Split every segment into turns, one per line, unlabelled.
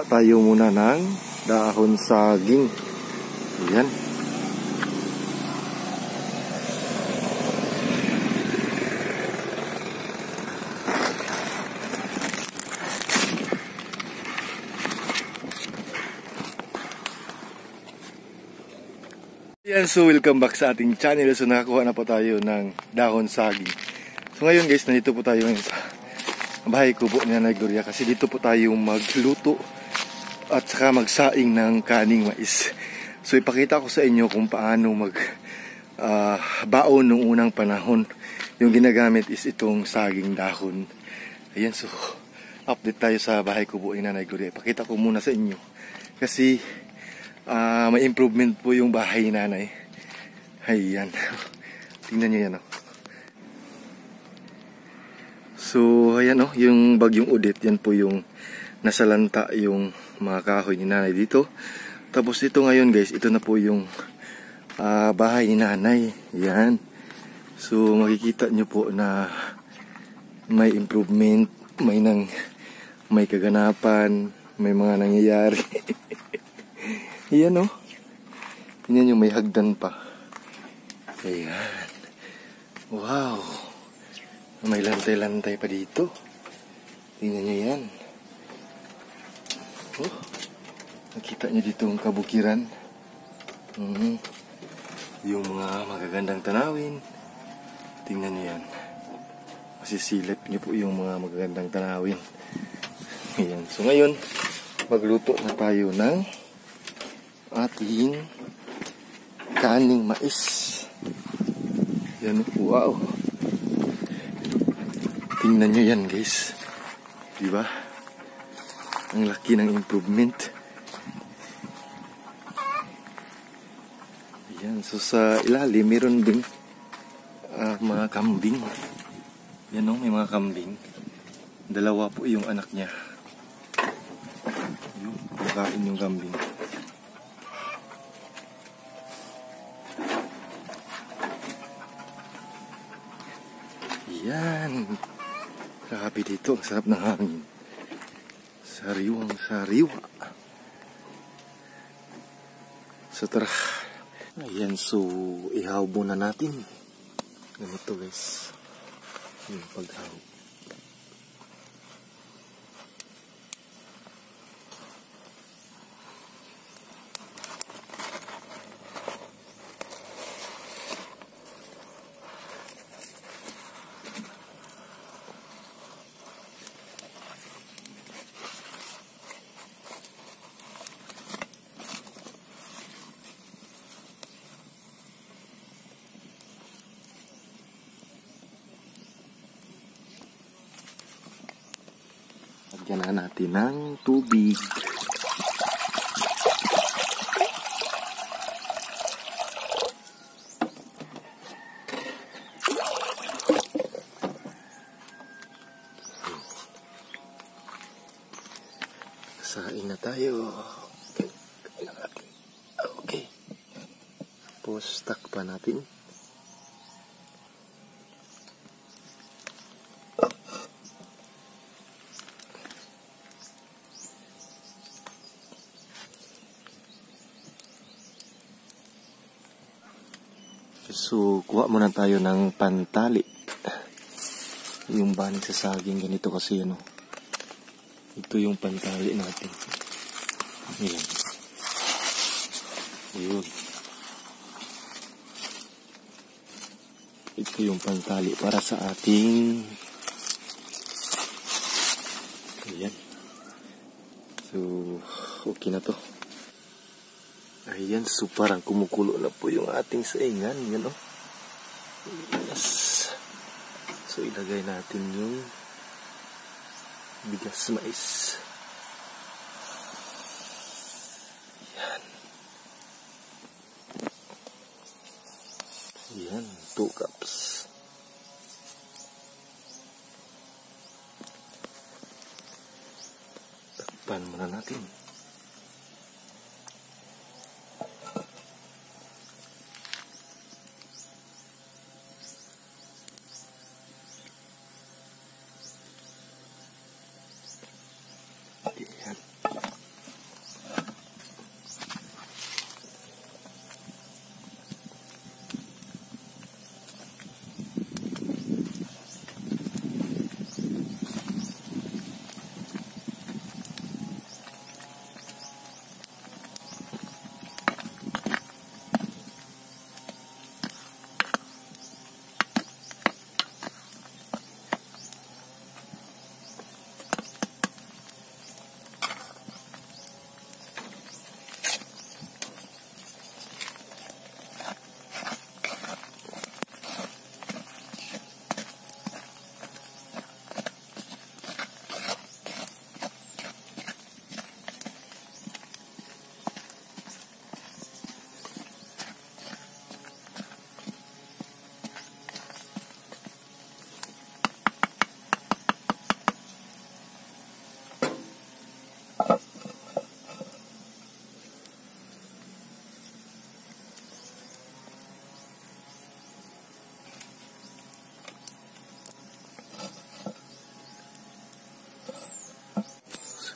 tayo muna ng dahon saging. Ayan. Ayan, so welcome back sa ating channel. So nakakuha na po tayo ng dahon saging. So ngayon guys, nandito po tayo ngayon sa bahay ko po ni Nanay Gloria kasi dito po tayo magluto at saka magsaing ng kaning mais. So ipakita ko sa inyo kung paano baon nung unang panahon. Yung ginagamit is itong saging dahon. Ayan, so update tayo sa bahay ko po ni Nanay Gloria. Ipakita ko muna sa inyo kasi may improvement po yung bahay ni Nanay. Ayan. Tingnan nyo yan, oh. So, ayan, oh, yung bagyong Odette, yan po yung nasalanta yung mga kahoy ni Nanay dito. Tapos ito ngayon guys, ito na po yung bahay ni Nanay. Yan. So, makikita nyo po na may improvement, may kaganapan, may mga nangyayari. Yan, oh. Tingnan nyo, may hagdan pa. Ayan. Wow. May lantay-lantay pa dito. Tingnan nyo yan. Oh. Nakita nyo dito ang kabukiran. Yung mga magagandang tanawin. Tingnan nyo yan. Masisilip nyo po yung mga magagandang tanawin. Ayan. So ngayon, magluto na tayo ng ating kaning mais. Yan, wow. Tingnan nyo yan guys. Diba? Ang laki ng improvement. Yan, so sa ilalim meron ding mga kambing. Yan, oh, may mga kambing. Dalawa po yung anak niya. Yung kumakain yung kambing. Yan. Grabe dito. Ang sarap ng hangin. Sariwang sariwa. So tara. Ayan. So ihaw muna natin. Ganito guys. Yung paghaw. Lagyan na natin ng tubig. Saing na tayo. Okay. Tapos takpan natin. So, kuha muna tayo ng pantali. Yung banig sa saging, ganito kasi ano. Ito yung pantali natin. Ayan. Ayun. Ito yung pantali para sa ating... Ayan. So, okay na to. Ayan, so parang kumukulo na po yung ating saingan. Yan, oh. Yes. So ilagay natin yung bigas mais. Yan. Yan, 2 cups. Takpan muna natin.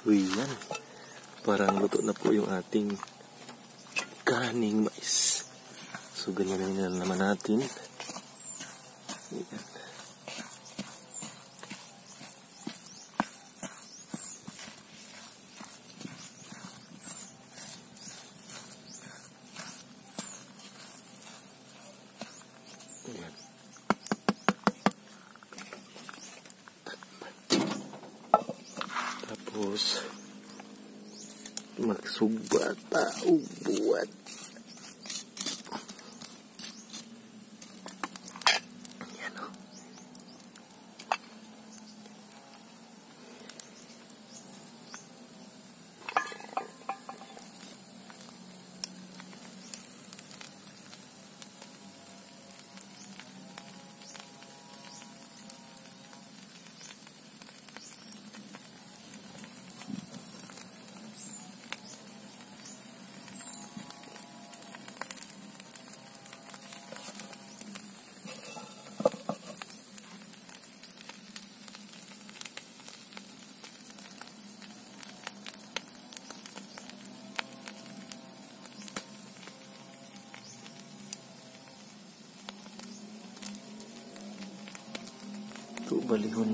So yan, parang luto na po yung ating kaning mais. So ganyan na naman natin. Yan. Yan. Tapos magsugba tao buwan. Yan o. Ito balihon.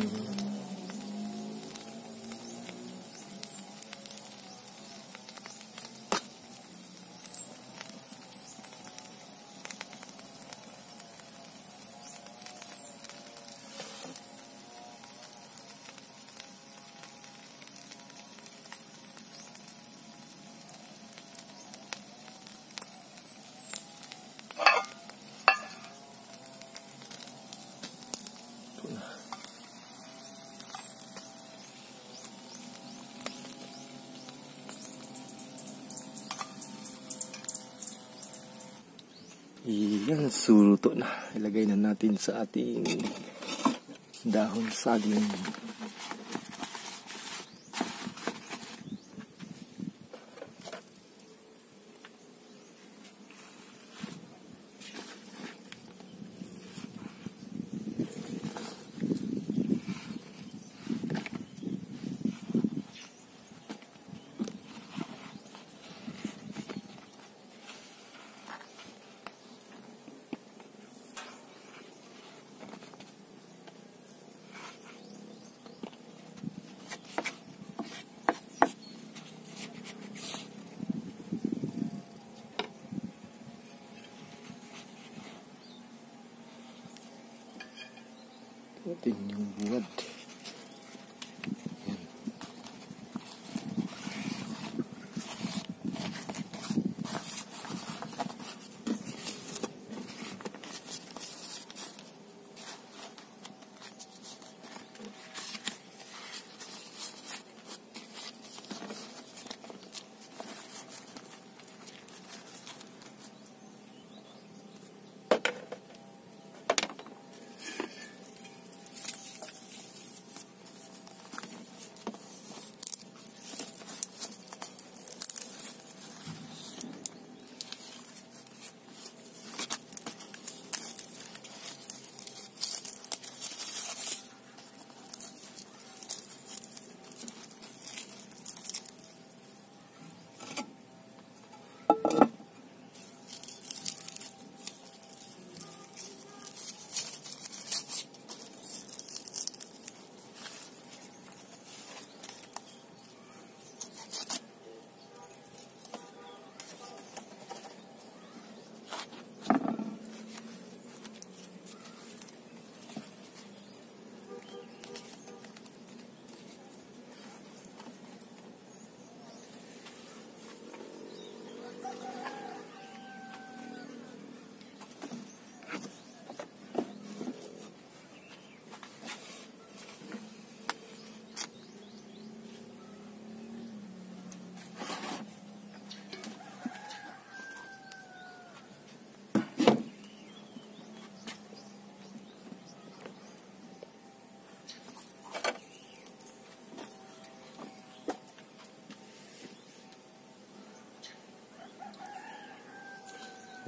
Yan, suluto na. Ilagay na natin sa ating dahon saging. Atin yung buwad. Yan.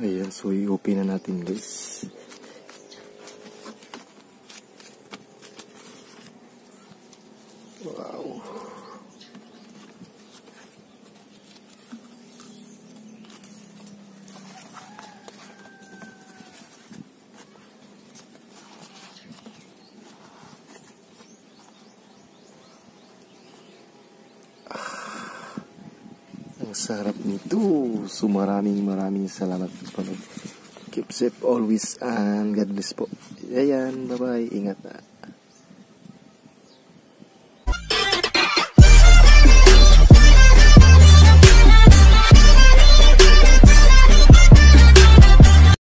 Ayan, so i-open na natin guys. Wow. Ang sarap nito. So maraming salamat po. Keep safe always and God bless po. Ayan, bye-bye. Ingat na.